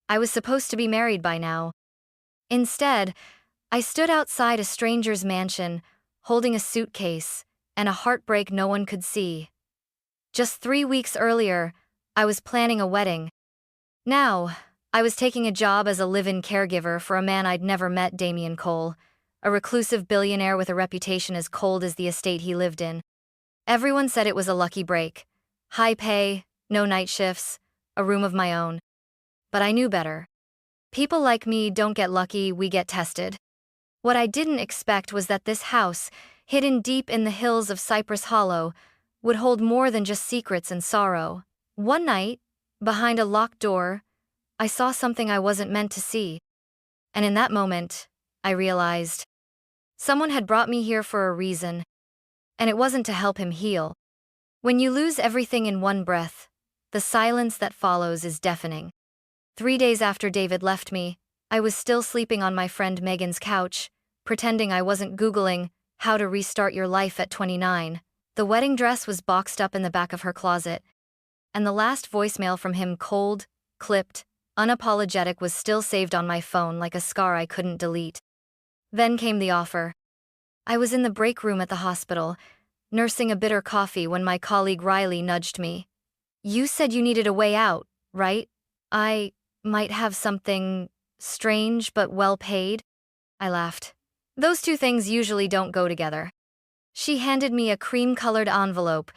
I was supposed to be married by now. Instead, I stood outside a stranger's mansion, holding a suitcase and a heartbreak no one could see. Just 3 weeks earlier, I was planning a wedding. Now, I was taking a job as a live-in caregiver for a man I'd never met, Damien Cole, a reclusive billionaire with a reputation as cold as the estate he lived in. Everyone said it was a lucky break. High pay, no night shifts, a room of my own. But I knew better. People like me don't get lucky, we get tested. What I didn't expect was that this house, hidden deep in the hills of Cypress Hollow, would hold more than just secrets and sorrow. One night, behind a locked door, I saw something I wasn't meant to see. And in that moment, I realized someone had brought me here for a reason, and it wasn't to help him heal. When you lose everything in one breath, the silence that follows is deafening. 3 days after David left me, I was still sleeping on my friend Megan's couch, pretending I wasn't Googling how to restart your life at 29. The wedding dress was boxed up in the back of her closet, and the last voicemail from him, cold, clipped, unapologetic, was still saved on my phone like a scar I couldn't delete. Then came the offer. I was in the break room at the hospital, nursing a bitter coffee when my colleague Riley nudged me. "You said you needed a way out, right? I might have something strange but well paid." I laughed. "Those two things usually don't go together." She handed me a cream-colored envelope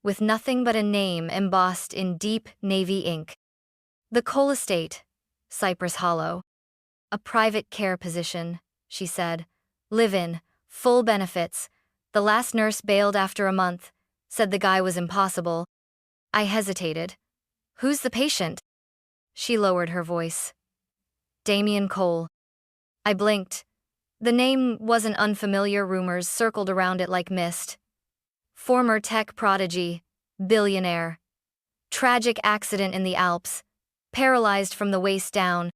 with nothing but a name embossed in deep navy ink. "The Cole Estate, Cypress Hollow. A private care position," she said. "Live-in, full benefits. The last nurse bailed after a month, said the guy was impossible." I hesitated. "Who's the patient?" She lowered her voice. "Damien Cole." I blinked. The name wasn't unfamiliar, rumors circled around it like mist. Former tech prodigy, billionaire. Tragic accident in the Alps, paralyzed from the waist down.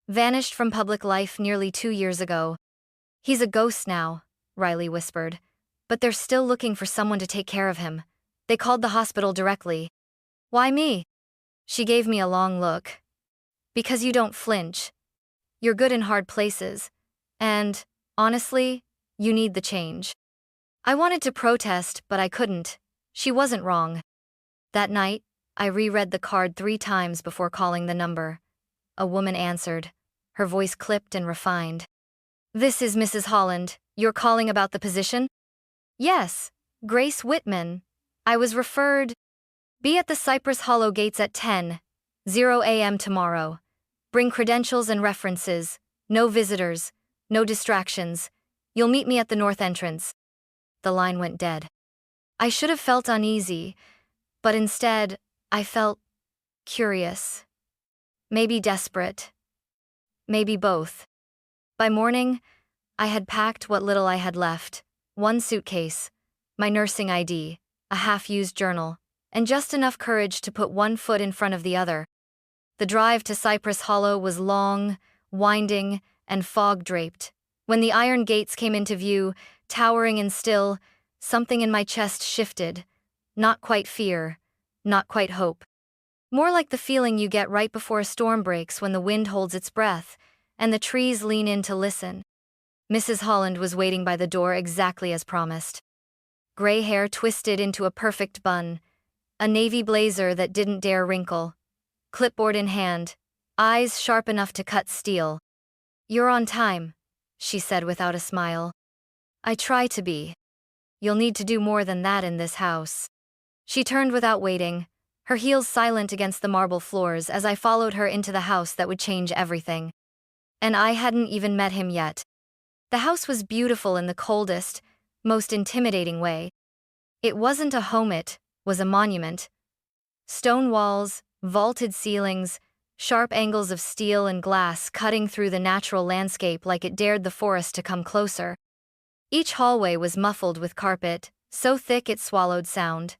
Vanished from public life nearly 2 years ago. "He's a ghost now," Riley whispered. "But they're still looking for someone to take care of him. They called the hospital directly." "Why me?" She gave me a long look. "Because you don't flinch. You're good in hard places. And, honestly, you need the change." I wanted to protest, but I couldn't. She wasn't wrong. That night, I reread the card 3 times before calling the number. A woman answered, her voice clipped and refined. "This is Mrs. Holland. You're calling about the position?" "Yes, Grace Whitman. I was referred. Be at the Cypress Hollow gates at 10:00 a.m. tomorrow. Bring credentials and references. No visitors. No distractions. You'll meet me at the north entrance." The line went dead. I should have felt uneasy, but instead, I felt curious. Maybe desperate. Maybe both. By morning, I had packed what little I had left: 1 suitcase, my nursing ID, a half-used journal, and just enough courage to put one foot in front of the other. The drive to Cypress Hollow was long, winding, and fog-draped. When the iron gates came into view, towering and still, something in my chest shifted. Not quite fear, not quite hope. More like the feeling you get right before a storm breaks, when the wind holds its breath, and the trees lean in to listen. Mrs. Holland was waiting by the door exactly as promised. Gray hair twisted into a perfect bun, a navy blazer that didn't dare wrinkle, clipboard in hand, eyes sharp enough to cut steel. "You're on time," she said without a smile. "I try to be. You'll need to do more than that in this house." She turned without waiting, her heels silent against the marble floors, as I followed her into the house that would change everything. And I hadn't even met him yet. The house was beautiful in the coldest, most intimidating way. It wasn't a home, it was a monument. Stone walls, vaulted ceilings, sharp angles of steel and glass cutting through the natural landscape like it dared the forest to come closer. Each hallway was muffled with carpet, so thick it swallowed sound.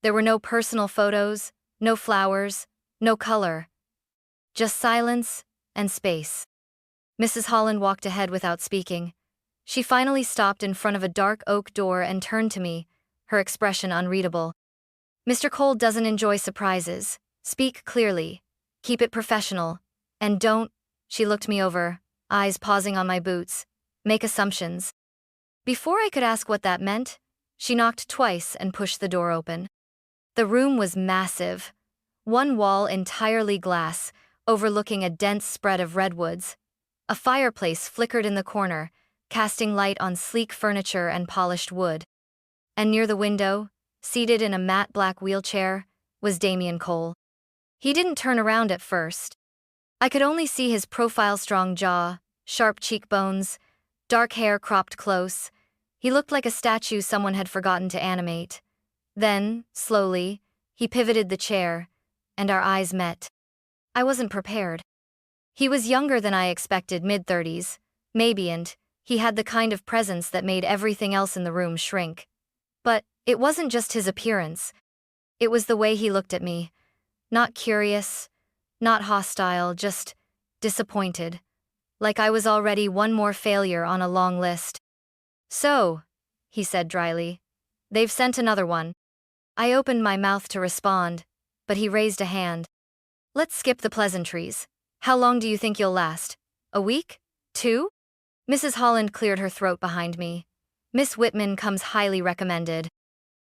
There were no personal photos, no flowers, no color. Just silence and space. Mrs. Holland walked ahead without speaking. She finally stopped in front of a dark oak door and turned to me, her expression unreadable. "Mr. Cole doesn't enjoy surprises. Speak clearly. Keep it professional. And don't, she looked me over, eyes pausing on my boots, make assumptions. Before I could ask what that meant, she knocked twice and pushed the door open. The room was massive. One wall entirely glass, overlooking a dense spread of redwoods. A fireplace flickered in the corner, casting light on sleek furniture and polished wood. And near the window, seated in a matte black wheelchair, was Damien Cole. He didn't turn around at first. I could only see his profile-strong jaw, sharp cheekbones, dark hair cropped close. He looked like a statue someone had forgotten to animate. Then, slowly, he pivoted the chair, and our eyes met. I wasn't prepared. He was younger than I expected, mid-30s, maybe, and he had the kind of presence that made everything else in the room shrink. But it wasn't just his appearance. It was the way he looked at me. Not curious, not hostile, just disappointed. Like I was already one more failure on a long list. "So," he said dryly, "they've sent another one." I opened my mouth to respond, but he raised a hand. "Let's skip the pleasantries. How long do you think you'll last? A week? 2? Mrs. Holland cleared her throat behind me. "Miss Whitman comes highly recommended."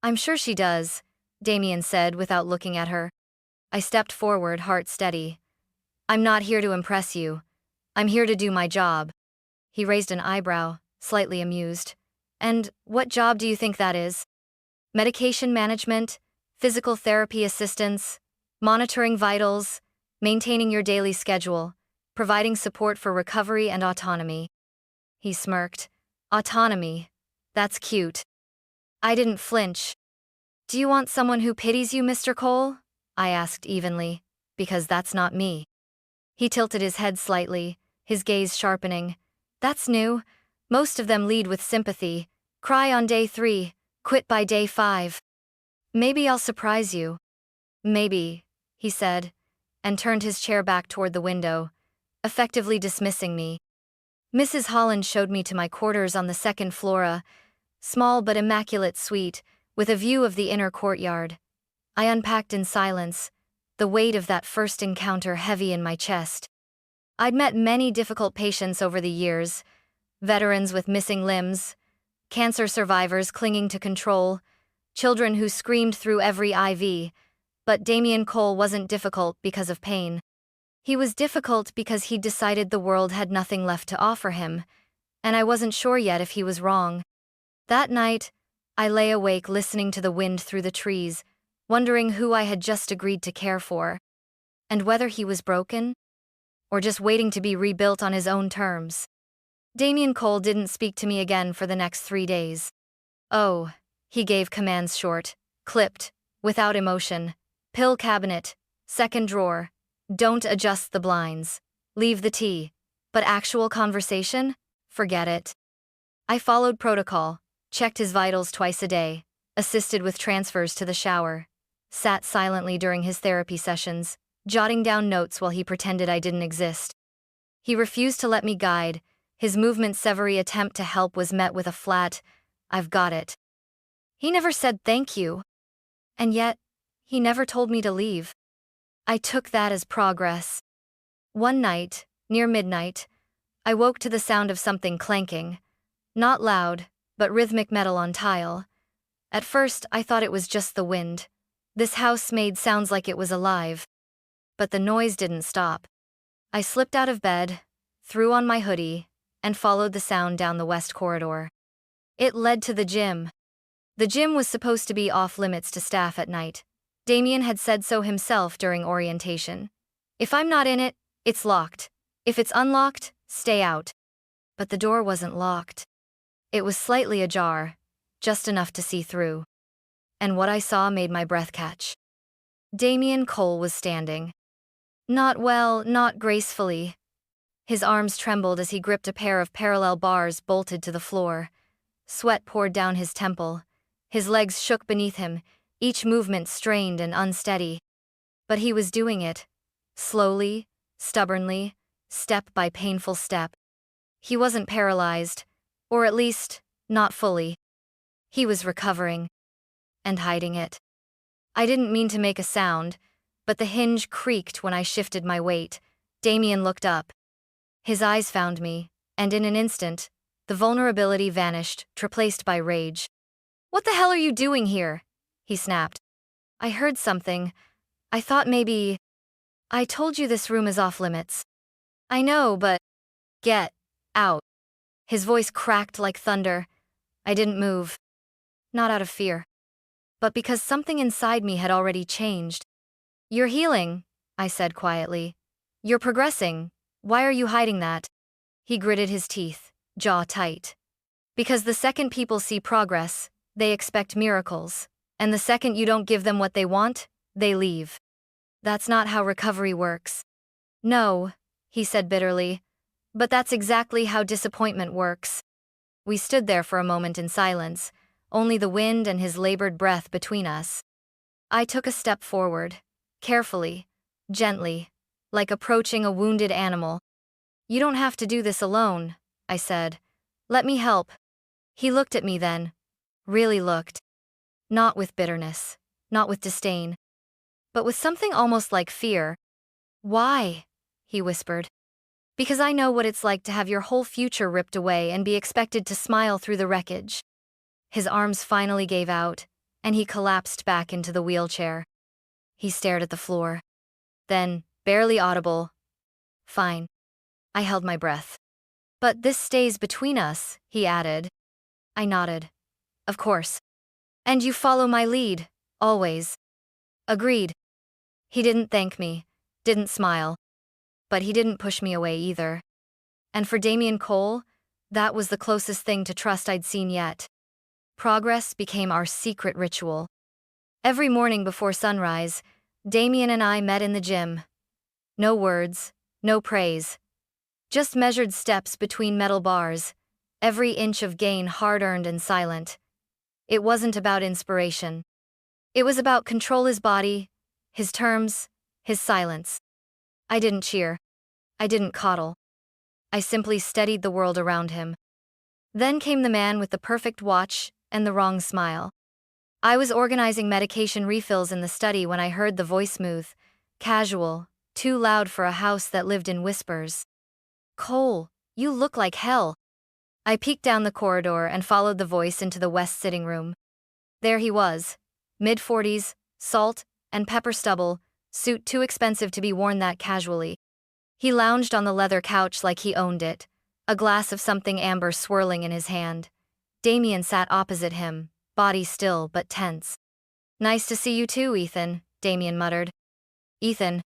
"I'm sure she does," Damien said without looking at her. I stepped forward, heart steady. "I'm not here to impress you. I'm here to do my job." He raised an eyebrow, slightly amused. "And what job do you think that is?" "Medication management, physical therapy assistance, monitoring vitals, maintaining your daily schedule, providing support for recovery and autonomy." He smirked. "Autonomy. That's cute." I didn't flinch. "Do you want someone who pities you, Mr. Cole?" I asked evenly, because that's not me. He tilted his head slightly, his gaze sharpening. "That's new. Most of them lead with sympathy. Cry on day 3, quit by day 5. Maybe I'll surprise you." "Maybe," he said, and turned his chair back toward the window, effectively dismissing me. Mrs. Holland showed me to my quarters on the second floor, a small but immaculate suite, with a view of the inner courtyard. I unpacked in silence, the weight of that first encounter heavy in my chest. I'd met many difficult patients over the years, veterans with missing limbs, cancer survivors clinging to control, children who screamed through every IV, but Damien Cole wasn't difficult because of pain. He was difficult because he'd decided the world had nothing left to offer him, and I wasn't sure yet if he was wrong. That night, I lay awake listening to the wind through the trees, wondering who I had just agreed to care for, and whether he was broken, or just waiting to be rebuilt on his own terms. Damien Cole didn't speak to me again for the next 3 days. "Oh," he gave commands short, clipped, without emotion. "Pill cabinet, second drawer. Don't adjust the blinds. Leave the tea. But actual conversation? Forget it." I followed protocol, checked his vitals twice a day, assisted with transfers to the shower, sat silently during his therapy sessions, jotting down notes while he pretended I didn't exist. He refused to let me guide. His movements every attempt to help was met with a flat, "I've got it." He never said thank you. And yet, he never told me to leave. I took that as progress. One night, near midnight, I woke to the sound of something clanking. Not loud, but rhythmic metal on tile. At first, I thought it was just the wind. This house made sounds like it was alive. But the noise didn't stop. I slipped out of bed, threw on my hoodie, and followed the sound down the west corridor. It led to the gym. The gym was supposed to be off-limits to staff at night. Damien had said so himself during orientation. "If I'm not in it, it's locked. If it's unlocked, stay out." But the door wasn't locked. It was slightly ajar, just enough to see through. And what I saw made my breath catch. Damien Cole was standing. Not well, not gracefully. His arms trembled as he gripped a pair of parallel bars bolted to the floor. Sweat poured down his temple. His legs shook beneath him, each movement strained and unsteady. But he was doing it. Slowly, stubbornly, step by painful step. He wasn't paralyzed, or at least, not fully. He was recovering. And hiding it. I didn't mean to make a sound, but the hinge creaked when I shifted my weight, Damien looked up. His eyes found me, and in an instant, the vulnerability vanished, replaced by rage. "What the hell are you doing here?" he snapped. "I heard something. I thought maybe—" "I told you this room is off limits." "I know, but—" "Get out." His voice cracked like thunder. I didn't move. Not out of fear, but because something inside me had already changed. "You're healing," I said quietly. "You're progressing. Why are you hiding that?" He gritted his teeth, jaw tight. "Because the second people see progress, they expect miracles. And the second you don't give them what they want, they leave. That's not how recovery works." "No," he said bitterly. "But that's exactly how disappointment works." We stood there for a moment in silence, only the wind and his labored breath between us. I took a step forward, carefully, gently, like approaching a wounded animal. "You don't have to do this alone," I said. "Let me help." He looked at me then. Really looked. Not with bitterness, not with disdain, but with something almost like fear. "Why?" he whispered. "Because I know what it's like to have your whole future ripped away and be expected to smile through the wreckage." His arms finally gave out, and he collapsed back into the wheelchair. He stared at the floor. Then, barely audible, "Fine." I held my breath. "But this stays between us," he added. I nodded. "Of course. And you follow my lead, always." "Agreed." He didn't thank me, didn't smile. But he didn't push me away either. And for Damien Cole, that was the closest thing to trust I'd seen yet. Progress became our secret ritual. Every morning before sunrise, Damien and I met in the gym. No words, no praise. Just measured steps between metal bars, every inch of gain hard-earned and silent. It wasn't about inspiration. It was about control his body, his terms, his silence. I didn't cheer. I didn't coddle. I simply steadied the world around him. Then came the man with the perfect watch and the wrong smile. I was organizing medication refills in the study when I heard the voice smooth, casual, too loud for a house that lived in whispers. "Cole, you look like hell." I peeked down the corridor and followed the voice into the west sitting room. There he was, mid-40s, salt and pepper stubble, suit too expensive to be worn that casually. He lounged on the leather couch like he owned it, a glass of something amber swirling in his hand. Damien sat opposite him, body still but tense. "Nice to see you too, Ethan," Damien muttered. "Ethan."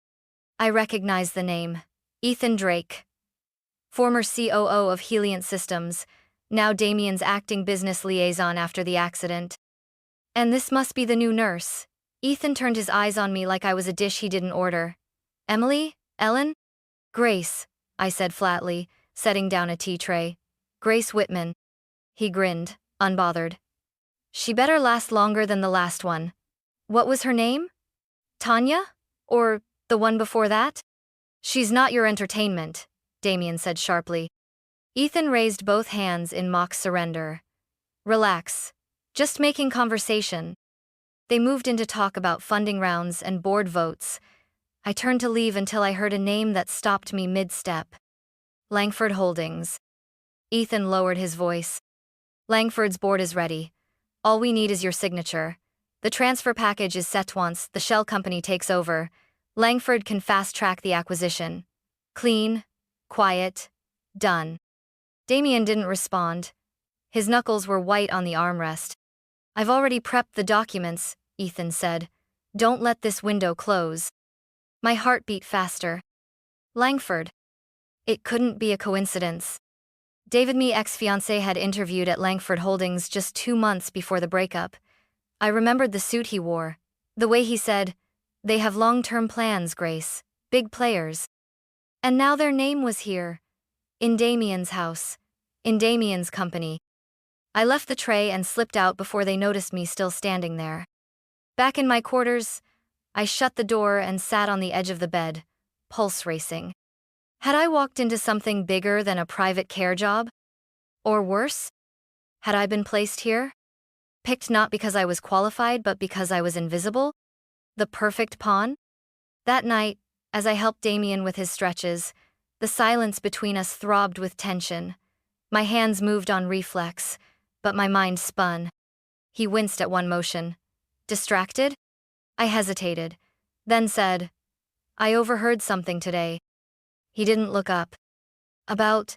I recognized the name. Ethan Drake. Former COO of Heliant Systems, now Damien's acting business liaison after the accident. "And this must be the new nurse." Ethan turned his eyes on me like I was a dish he didn't order. "Emily? Ellen?" "Grace," I said flatly, setting down a tea tray. "Grace Whitman." He grinned, unbothered. "She better last longer than the last one." "What was her name? Tanya? Or the one before that?" "She's not your entertainment," Damien said sharply. Ethan raised both hands in mock surrender. "Relax. Just making conversation." They moved into talk about funding rounds and board votes. I turned to leave until I heard a name that stopped me mid-step. "Langford Holdings." Ethan lowered his voice. "Langford's board is ready. All we need is your signature. The transfer package is set once the shell company takes over. Langford can fast-track the acquisition. Clean, quiet, done." Damien didn't respond. His knuckles were white on the armrest. "I've already prepped the documents," Ethan said. "Don't let this window close." My heart beat faster. Langford. It couldn't be a coincidence. David, me ex-fiancé, had interviewed at Langford Holdings just 2 months before the breakup. I remembered the suit he wore, the way he said, "They have long-term plans, Grace, big players." And now their name was here. In Damien's house. In Damien's company. I left the tray and slipped out before they noticed me still standing there. Back in my quarters, I shut the door and sat on the edge of the bed, pulse racing. Had I walked into something bigger than a private care job? Or worse? Had I been placed here? Picked not because I was qualified but because I was invisible? The perfect pawn? That night, As I helped Damien with his stretches, the silence between us throbbed with tension. My hands moved on reflex, but my mind spun. He winced at one motion. Distracted? I hesitated, then said, I overheard something today. He didn't look up. About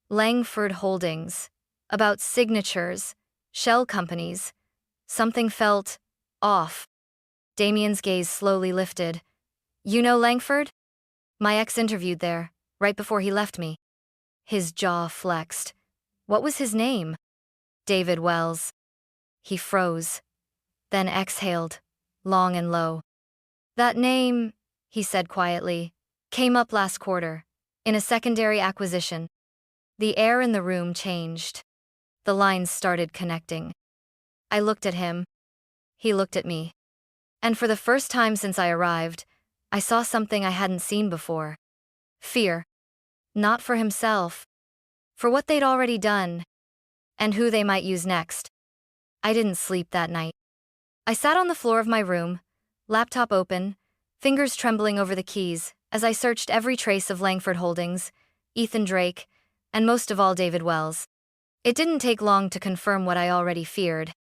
Langford Holdings, about signatures, shell companies. Something felt off. Damien's gaze slowly lifted. You know Langford? My ex interviewed there, right before he left me. His jaw flexed. What was his name? David Wells. He froze, then exhaled, long and low. That name, he said quietly, came up last quarter, in a secondary acquisition. The air in the room changed. The lines started connecting. I looked at him. He looked at me. And for the first time since I arrived, I saw something I hadn't seen before. Fear. Not for himself. For what they'd already done. And who they might use next. I didn't sleep that night. I sat on the floor of my room, laptop open, fingers trembling over the keys, as I searched every trace of Langford Holdings, Ethan Drake, and most of all David Wells. It didn't take long to confirm what I already feared.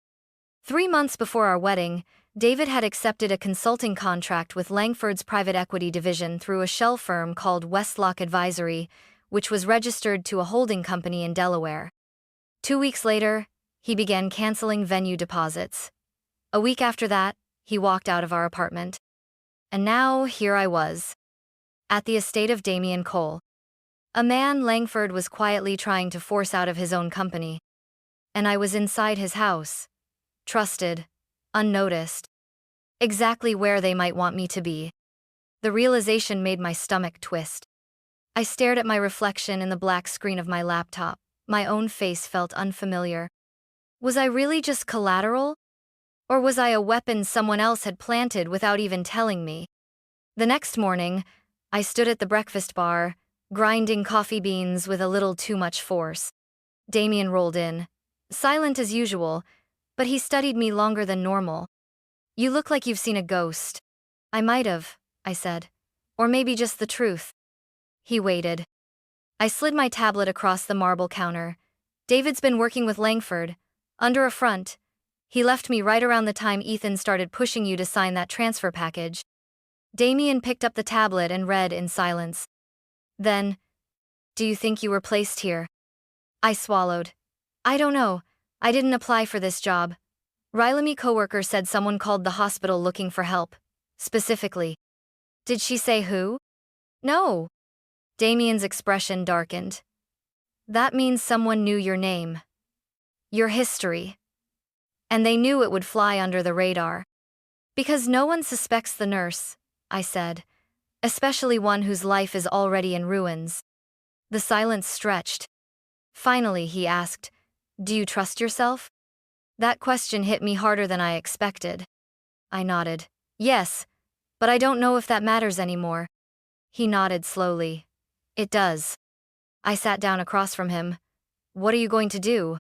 3 months before our wedding, David had accepted a consulting contract with Langford's private equity division through a shell firm called Westlock Advisory, which was registered to a holding company in Delaware. 2 weeks later, he began canceling venue deposits. A week after that, he walked out of our apartment. And now, here I was. At the estate of Damien Cole. A man Langford was quietly trying to force out of his own company. And I was inside his house. Trusted. Unnoticed. Exactly where they might want me to be. The realization made my stomach twist. I stared at my reflection in the black screen of my laptop. My own face felt unfamiliar. Was I really just collateral? Or was I a weapon someone else had planted without even telling me? The next morning, I stood at the breakfast bar, grinding coffee beans with a little too much force. Damien rolled in, silent as usual, but he studied me longer than normal. You look like you've seen a ghost. I might have, I said. Or maybe just the truth. He waited. I slid my tablet across the marble counter. David's been working with Langford, under a front. He left me right around the time Ethan started pushing you to sign that transfer package. Damien picked up the tablet and read in silence. Then, do you think you were placed here? I swallowed. I don't know. I didn't apply for this job. Riley, coworker, said someone called the hospital looking for help. Specifically. Did she say who? No. Damien's expression darkened. That means someone knew your name. Your history. And they knew it would fly under the radar. Because no one suspects the nurse, I said. Especially one whose life is already in ruins. The silence stretched. Finally, he asked, do you trust yourself? That question hit me harder than I expected. I nodded. Yes, but I don't know if that matters anymore. He nodded slowly. It does. I sat down across from him. What are you going to do?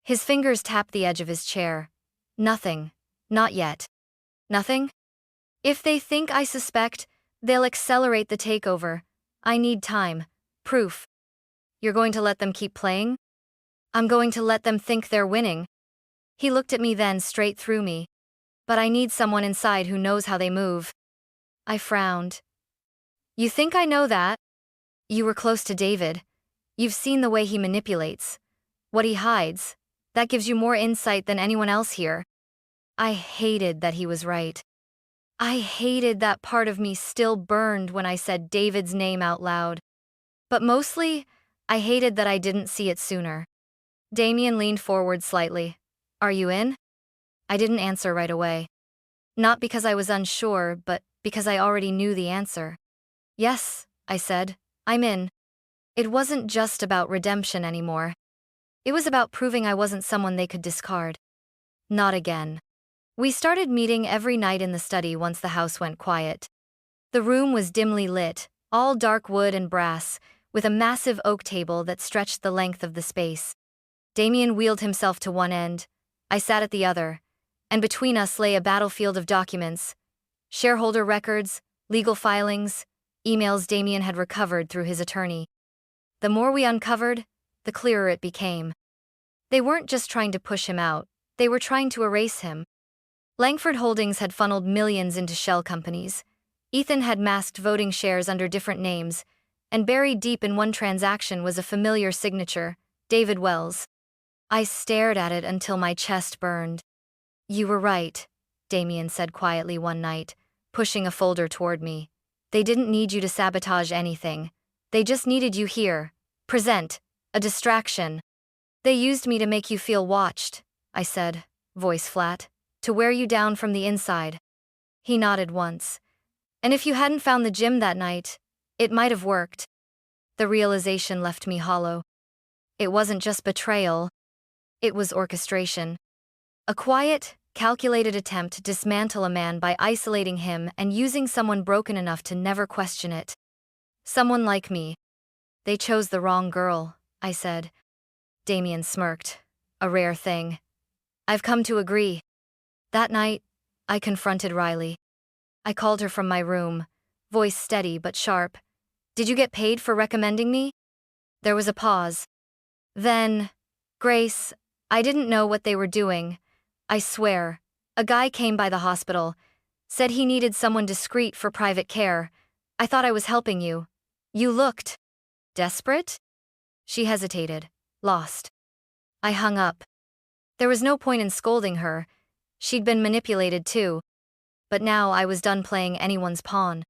His fingers tapped the edge of his chair. Nothing. Not yet. Nothing? If they think I suspect, they'll accelerate the takeover. I need time. Proof. You're going to let them keep playing? I'm going to let them think they're winning. He looked at me then straight through me. But I need someone inside who knows how they move. I frowned. You think I know that? You were close to David. You've seen the way he manipulates. What he hides. That gives you more insight than anyone else here. I hated that he was right. I hated that part of me still burned when I said David's name out loud. But mostly, I hated that I didn't see it sooner. Damien leaned forward slightly. Are you in? I didn't answer right away. Not because I was unsure, but because I already knew the answer. Yes, I said, I'm in. It wasn't just about redemption anymore. It was about proving I wasn't someone they could discard. Not again. We started meeting every night in the study once the house went quiet. The room was dimly lit, all dark wood and brass, with a massive oak table that stretched the length of the space. Damien wheeled himself to one end. I sat at the other, and between us lay a battlefield of documents, shareholder records, legal filings, emails Damien had recovered through his attorney. The more we uncovered, the clearer it became. They weren't just trying to push him out, they were trying to erase him. Langford Holdings had funneled millions into shell companies. Ethan had masked voting shares under different names, and buried deep in one transaction was a familiar signature, David Wells. I stared at it until my chest burned. You were right, Damien said quietly one night, pushing a folder toward me. They didn't need you to sabotage anything. They just needed you here. Present. A distraction. They used me to make you feel watched, I said, voice flat, to wear you down from the inside. He nodded once. And if you hadn't found the gym that night, it might have worked. The realization left me hollow. It wasn't just betrayal. It was orchestration. A quiet, calculated attempt to dismantle a man by isolating him and using someone broken enough to never question it. Someone like me. They chose the wrong girl, I said. Damien smirked. A rare thing. I've come to agree. That night, I confronted Riley. I called her from my room, voice steady but sharp. Did you get paid for recommending me? There was a pause. Then, Grace, I didn't know what they were doing. I swear. A guy came by the hospital, said he needed someone discreet for private care. I thought I was helping you. You looked desperate? She hesitated, lost. I hung up. There was no point in scolding her. She'd been manipulated too. But now I was done playing anyone's pawn.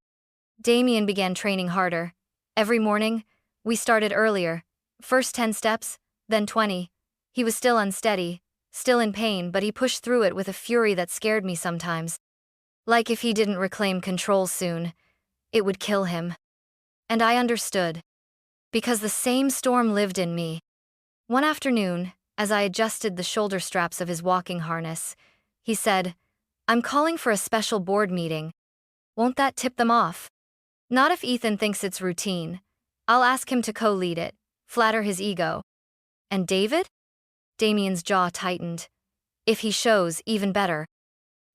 Damien began training harder. Every morning, we started earlier. First 10 steps, then 20. He was still unsteady, still in pain, but he pushed through it with a fury that scared me sometimes. Like if he didn't reclaim control soon, it would kill him. And I understood. Because the same storm lived in me. One afternoon, as I adjusted the shoulder straps of his walking harness, he said, I'm calling for a special board meeting. Won't that tip them off? Not if Ethan thinks it's routine. I'll ask him to co-lead it, flatter his ego. And David? Damien's jaw tightened. If he shows, even better.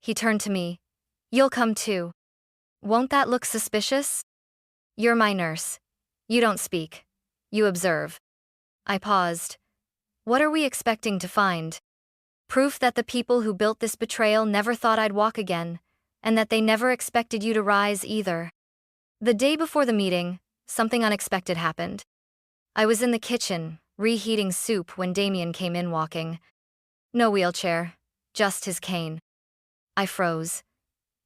He turned to me. You'll come too. Won't that look suspicious? You're my nurse. You don't speak. You observe. I paused. What are we expecting to find? Proof that the people who built this betrayal never thought I'd walk again, and that they never expected you to rise either. The day before the meeting, something unexpected happened. I was in the kitchen, reheating soup when Damien came in walking. No wheelchair, just his cane. I froze.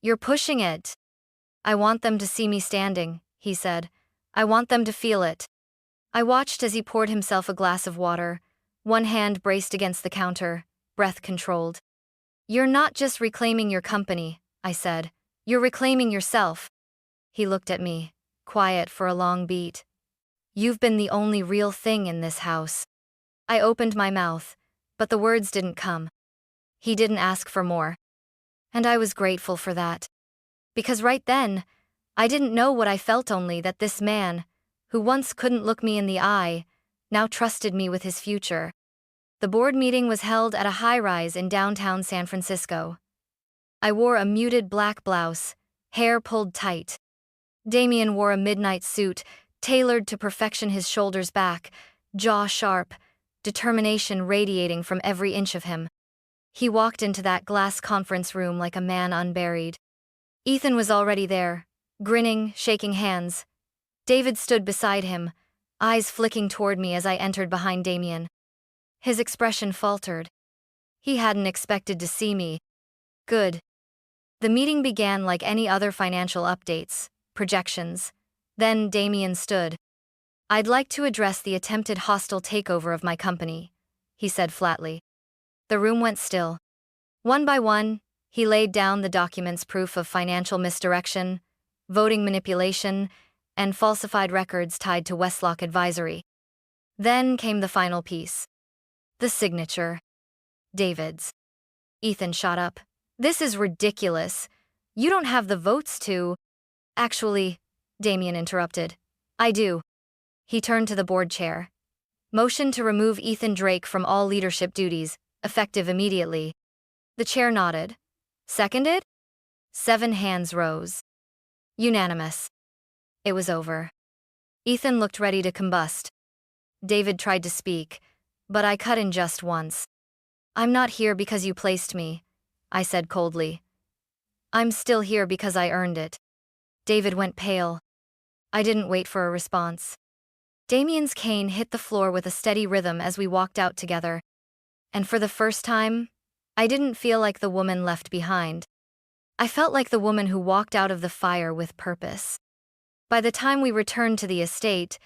You're pushing it. I want them to see me standing, he said. I want them to feel it. I watched as he poured himself a glass of water, one hand braced against the counter, breath controlled. You're not just reclaiming your company, I said. You're reclaiming yourself. He looked at me, quiet for a long beat. You've been the only real thing in this house. I opened my mouth, but the words didn't come. He didn't ask for more. And I was grateful for that. Because right then, I didn't know what I felt, only that this man, who once couldn't look me in the eye, now trusted me with his future. The board meeting was held at a high-rise in downtown San Francisco. I wore a muted black blouse, hair pulled tight. Damien wore a midnight suit, tailored to perfection, his shoulders back, jaw sharp, determination radiating from every inch of him. He walked into that glass conference room like a man unburied. Ethan was already there, grinning, shaking hands. David stood beside him, eyes flicking toward me as I entered behind Damien. His expression faltered. He hadn't expected to see me. Good. The meeting began like any other financial updates, projections. Then Damien stood. I'd like to address the attempted hostile takeover of my company, he said flatly. The room went still. One by one, he laid down the documents, proof of financial misdirection, voting manipulation, and falsified records tied to Westlock Advisory. Then came the final piece. The signature. David's. Ethan shot up. This is ridiculous. You don't have the votes to… Actually, Damien interrupted. I do. He turned to the board chair. Motion to remove Ethan Drake from all leadership duties, effective immediately. The chair nodded. Seconded? 7 hands rose. Unanimous. It was over. Ethan looked ready to combust. David tried to speak, but I cut in just once. "I'm not here because you placed me," I said coldly. "I'm still here because I earned it." David went pale. I didn't wait for a response. Damien's cane hit the floor with a steady rhythm as we walked out together. And for the first time, I didn't feel like the woman left behind. I felt like the woman who walked out of the fire with purpose. By the time we returned to the estate,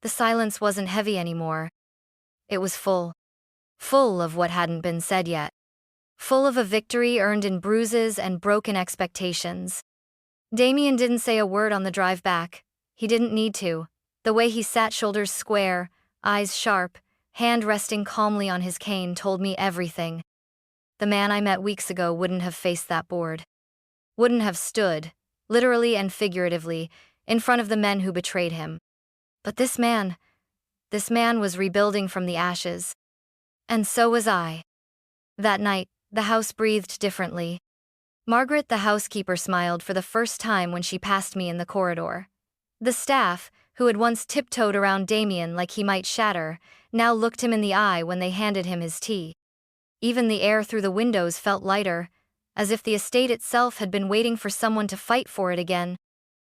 the silence wasn't heavy anymore. It was full. Full of what hadn't been said yet. Full of a victory earned in bruises and broken expectations. Damien didn't say a word on the drive back. He didn't need to. The way he sat, shoulders square, eyes sharp, hand resting calmly on his cane, told me everything. The man I met weeks ago wouldn't have faced that board. Wouldn't have stood, literally and figuratively, in front of the men who betrayed him. But this man was rebuilding from the ashes. And so was I. That night, the house breathed differently. Margaret, the housekeeper, smiled for the first time when she passed me in the corridor. The staff, who had once tiptoed around Damien like he might shatter, now looked him in the eye when they handed him his tea. Even the air through the windows felt lighter, as if the estate itself had been waiting for someone to fight for it again.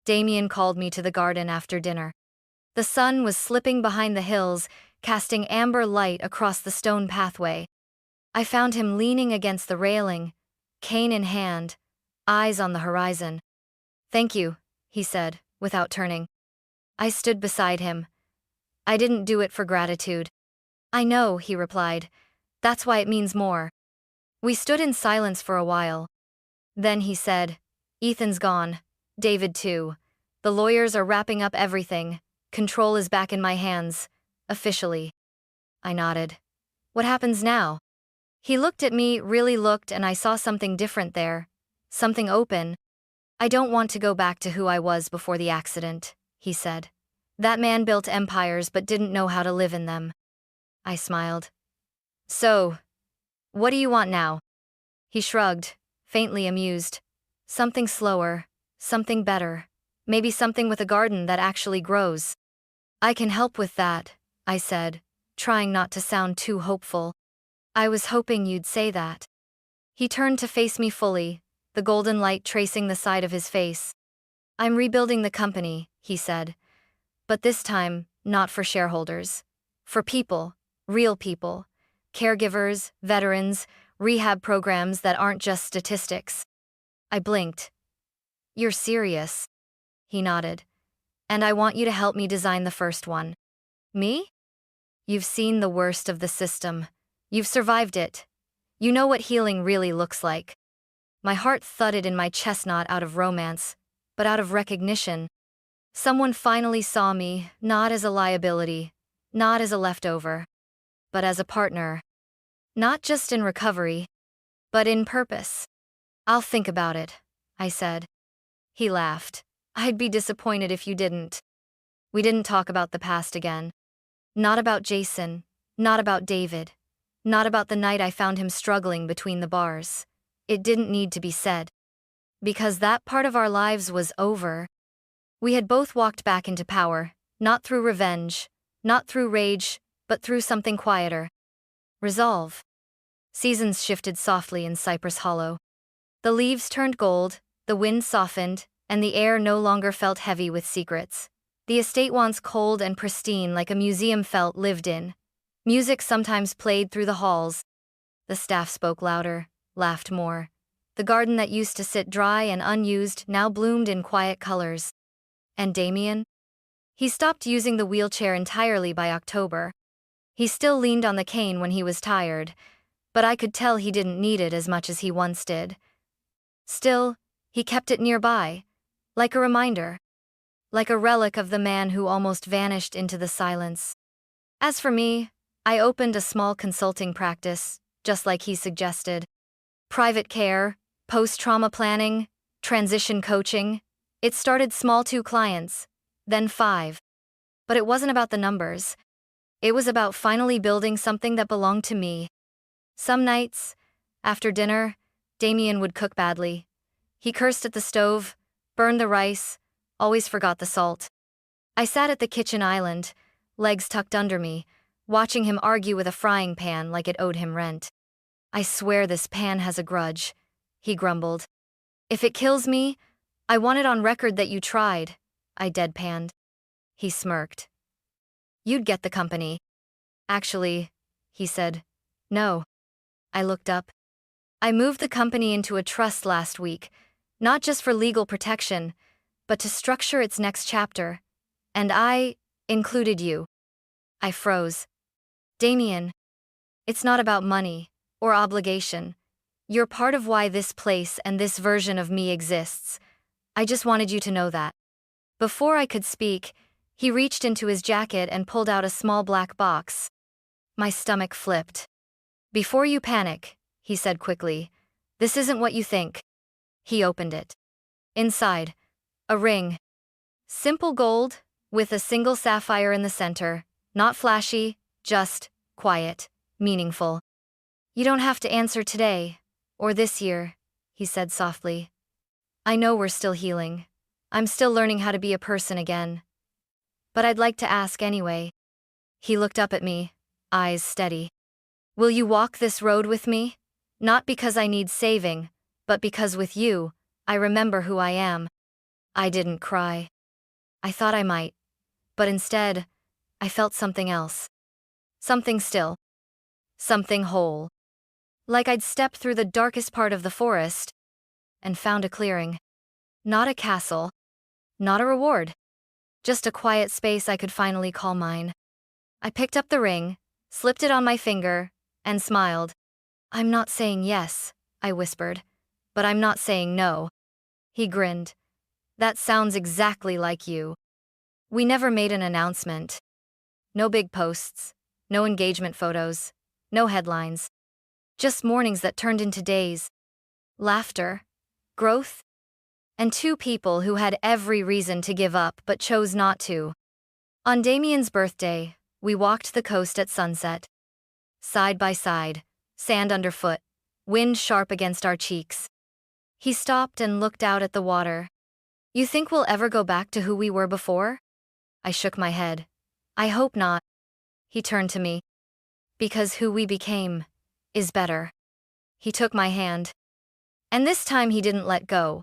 Damien called me to the garden after dinner. The sun was slipping behind the hills, casting amber light across the stone pathway. I found him leaning against the railing, cane in hand, eyes on the horizon. "Thank you," he said, without turning. I stood beside him. "I didn't do it for gratitude." "I know," he replied. "That's why it means more." We stood in silence for a while. Then he said, "Ethan's gone. David too. The lawyers are wrapping up everything. Control is back in my hands. Officially." I nodded. "What happens now?" He looked at me, really looked, and I saw something different there. Something open. "I don't want to go back to who I was before the accident," he said. "That man built empires but didn't know how to live in them." I smiled. "So, what do you want now?" He shrugged, faintly amused. "Something slower, something better. Maybe something with a garden that actually grows." "I can help with that," I said, trying not to sound too hopeful. "I was hoping you'd say that." He turned to face me fully, the golden light tracing the side of his face. "I'm rebuilding the company," he said. "But this time, not for shareholders. For people, real people. Caregivers, veterans, rehab programs that aren't just statistics." I blinked. "You're serious?" He nodded. "And I want you to help me design the first one." "Me?" "You've seen the worst of the system. You've survived it. You know what healing really looks like." My heart thudded in my chest, not out of romance, but out of recognition. Someone finally saw me, not as a liability, not as a leftover, but as a partner. Not just in recovery, but in purpose. "I'll think about it," I said. He laughed. "I'd be disappointed if you didn't." We didn't talk about the past again. Not about Jason, not about David, not about the night I found him struggling between the bars. It didn't need to be said. Because that part of our lives was over. We had both walked back into power, not through revenge, not through rage, but through something quieter. Resolve. Seasons shifted softly in Cypress Hollow. The leaves turned gold, the wind softened, and the air no longer felt heavy with secrets. The estate, once cold and pristine like a museum, felt lived in. Music sometimes played through the halls. The staff spoke louder, laughed more. The garden that used to sit dry and unused now bloomed in quiet colors. And Damien? He stopped using the wheelchair entirely by October. He still leaned on the cane when he was tired, but I could tell he didn't need it as much as he once did. Still, he kept it nearby, like a reminder. Like a relic of the man who almost vanished into the silence. As for me, I opened a small consulting practice, just like he suggested. Private care, post-trauma planning, transition coaching. It started small, 2 clients, then 5. But it wasn't about the numbers. It was about finally building something that belonged to me. Some nights, after dinner, Damien would cook badly. He cursed at the stove, burned the rice, always forgot the salt. I sat at the kitchen island, legs tucked under me, watching him argue with a frying pan like it owed him rent. I swear this pan has a grudge, he grumbled. If it kills me, I want it on record that you tried, I deadpanned. He smirked. You'd get the company. Actually, he said. No. I looked up. I moved the company into a trust last week, not just for legal protection, but to structure its next chapter. And I included you. I froze. Damien, it's not about money or obligation. You're part of why this place and this version of me exists. I just wanted you to know that. Before I could speak, he reached into his jacket and pulled out a small black box. My stomach flipped. Before you panic, he said quickly, this isn't what you think. He opened it. Inside, a ring. Simple gold, with a single sapphire in the center, not flashy, just quiet, meaningful. You don't have to answer today, or this year, he said softly. I know we're still healing. I'm still learning how to be a person again. But I'd like to ask anyway. He looked up at me, eyes steady. Will you walk this road with me? Not because I need saving, but because with you, I remember who I am. I didn't cry. I thought I might. But instead, I felt something else. Something still. Something whole. Like I'd stepped through the darkest part of the forest and found a clearing. Not a castle. Not a reward. Just a quiet space I could finally call mine. I picked up the ring, slipped it on my finger, and smiled. I'm not saying yes, I whispered, but I'm not saying no. He grinned. That sounds exactly like you. We never made an announcement. No big posts, no engagement photos, no headlines. Just mornings that turned into days. Laughter, growth, and two people who had every reason to give up but chose not to. On Damien's birthday, we walked the coast at sunset. Side by side, sand underfoot, wind sharp against our cheeks. He stopped and looked out at the water. You think we'll ever go back to who we were before? I shook my head. I hope not. He turned to me. Because who we became is better. He took my hand. And this time he didn't let go.